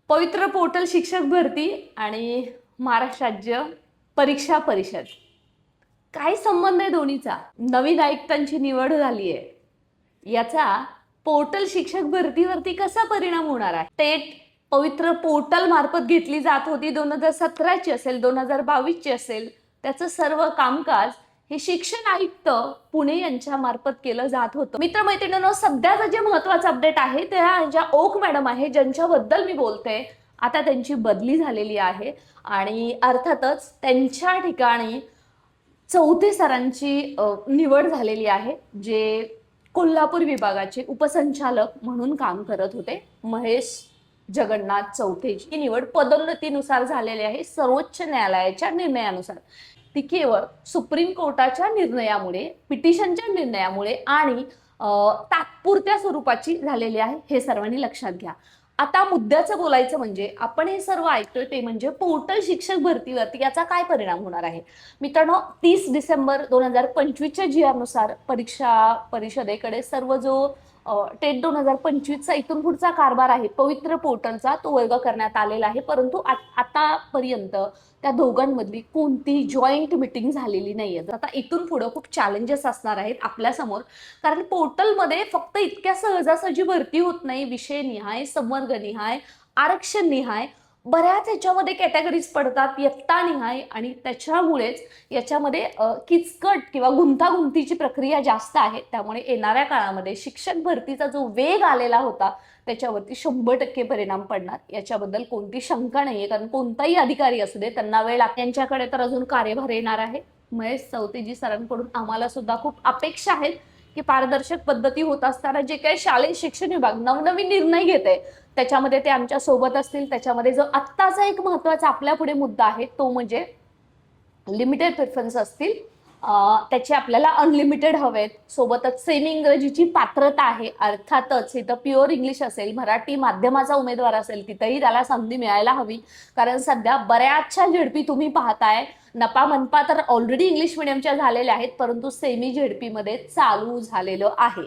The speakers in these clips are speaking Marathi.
पवित्र पोर्टल शिक्षक भरती आणि महाराष्ट्र राज्य परीक्षा परिषद, काय संबंध आहे दोन्हीचा? नवीन आयुक्तांची निवड झाली आहे, याचा पोर्टल शिक्षक भरतीवरती कसा परिणाम होणार आहे? टेट पवित्र पोर्टल मार्फत घेतली जात होती, 2017ची असेल 2022ची असेल, त्याचं सर्व कामकाज हे शिक्षण आयुक्त पुणे यांच्या मार्फत केलं जात होतं. मित्रमैत्रिणींनो, सध्याचं जे महत्त्वाचं अपडेट आहे त्या ज्या ओक मॅडम आहे, ज्यांच्याबद्दल मी बोलते, आता त्यांची बदली झालेली आहे आणि अर्थातच त्यांच्या ठिकाणी चौथे सरांची निवड झालेली आहे, जे कोल्हापूर विभागाचे उपसंचालक म्हणून काम करत होते. महेश जगन्नाथ चौथेची निवड पदोन्नतीनुसार झालेली आहे, सर्वोच्च न्यायालयाच्या निर्णयानुसार. ती केवळ सुप्रीम कोर्टाच्या निर्णयामुळे, पिटिशनच्या निर्णयामुळे आणि तात्पुरत्या स्वरूपाची झालेली आहे, हे सर्वांनी लक्षात घ्या. आता मुद्द्याचं बोलायचं म्हणजे आपण हे सर्व ऐकतोय ते म्हणजे पोर्टल शिक्षक भरतीवरती याचा काय परिणाम होणार आहे. मित्रांनो, 30 डिसेंबर 2025च्या GR नुसार परीक्षा परिषदेकडे सर्व जो टेट 2025चा इथून पुढचा कारभार आहे पवित्र पोर्टलचा, तो वर्ग करण्यात आलेला आहे. परंतु आतापर्यंत त्या दोघांमधली कोणती जॉईंट मिटिंग झालेली नाहीये. आता इथून पुढे खूप चॅलेंजेस असणार आहेत आपल्या समोर, कारण पोर्टलमध्ये फक्त इतक्या सहजासहजी भरती होत नाही. विषय निहाय, संवर्ग निहाय, आरक्षण निहाय बऱ्याच याच्यामध्ये कॅटेगरीज पडतात, इयत्ता निहाय, आणि त्याच्यामुळेच याच्यामध्ये किचकट किंवा गुंतागुंतीची प्रक्रिया जास्त आहे. त्यामुळे येणाऱ्या काळामध्ये शिक्षक भरतीचा जो वेग आलेला होता त्याच्यावरती 100% परिणाम पडणार, याच्याबद्दल कोणती शंका नाहीये. कारण कोणताही अधिकारी असू दे, त्यांना वेळ लागतो. त्यांच्याकडे तर अजून कार्यभार येणार आहे. महेश चौथेजी सरांकडून आम्हाला सुद्धा खूप अपेक्षा आहेत की पारदर्शक पद्धती होत असताना जे काही शालेय शिक्षण विभाग नवनवीन निर्णय घेते त्याच्यामध्ये ते आमच्या सोबत असतील. त्याच्यामध्ये जो आत्ताचा एक महत्त्वाचा आपल्या पुढे मुद्दा आहे तो म्हणजे लिमिटेड प्रेफरन्स असतील, त्याचे आपल्याला अनलिमिटेड हवेत. सोबतच सेमी इंग्रजीची पात्रता आहे. अर्थातच इथं प्युअर इंग्लिश असेल, मराठी माध्यमाचा उमेदवार असेल, तिथंही त्याला संधी मिळायला हवी. कारण सध्या बऱ्याचशा झेडपी तुम्ही पाहताय, नपा मनपा तर ऑलरेडी इंग्लिश मिडियमच्या झालेल्या आहेत, परंतु सेमी झेडपीमध्ये चालू झालेलं आहे.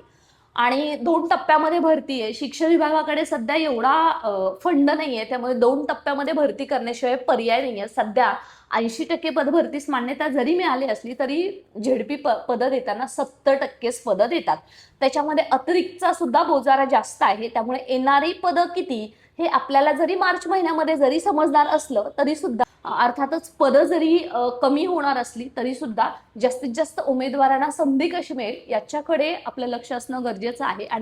आणि 2 टप्प्यामध्ये भरती आहे. शिक्षण विभागाकडे सध्या एवढा फंड नाहीये, त्यामुळे 2 टप्प्यामध्ये भरती करण्याशिवाय पर्याय नाहीये. सध्या 80% पदभरतीस मान्यता जरी मिळाली असली तरी झेडपी पदं देताना 70%च पदं देतात. त्याच्यामध्ये अतिरिक्तचा सुद्धा बोजारा जास्त आहे. त्यामुळे येणारी पदं किती हे आपल्याला जरी मार्च महिन्यामध्ये जरी समजणार असलं तरी सुद्धा, अर्थातच पदं जरी कमी होणार असली तरी सुद्धा जास्तीत जास्त उमेदवारांना संधी कशी मिळेल याच्याकडे आपलं लक्ष असणं गरजेचं आहे. आणि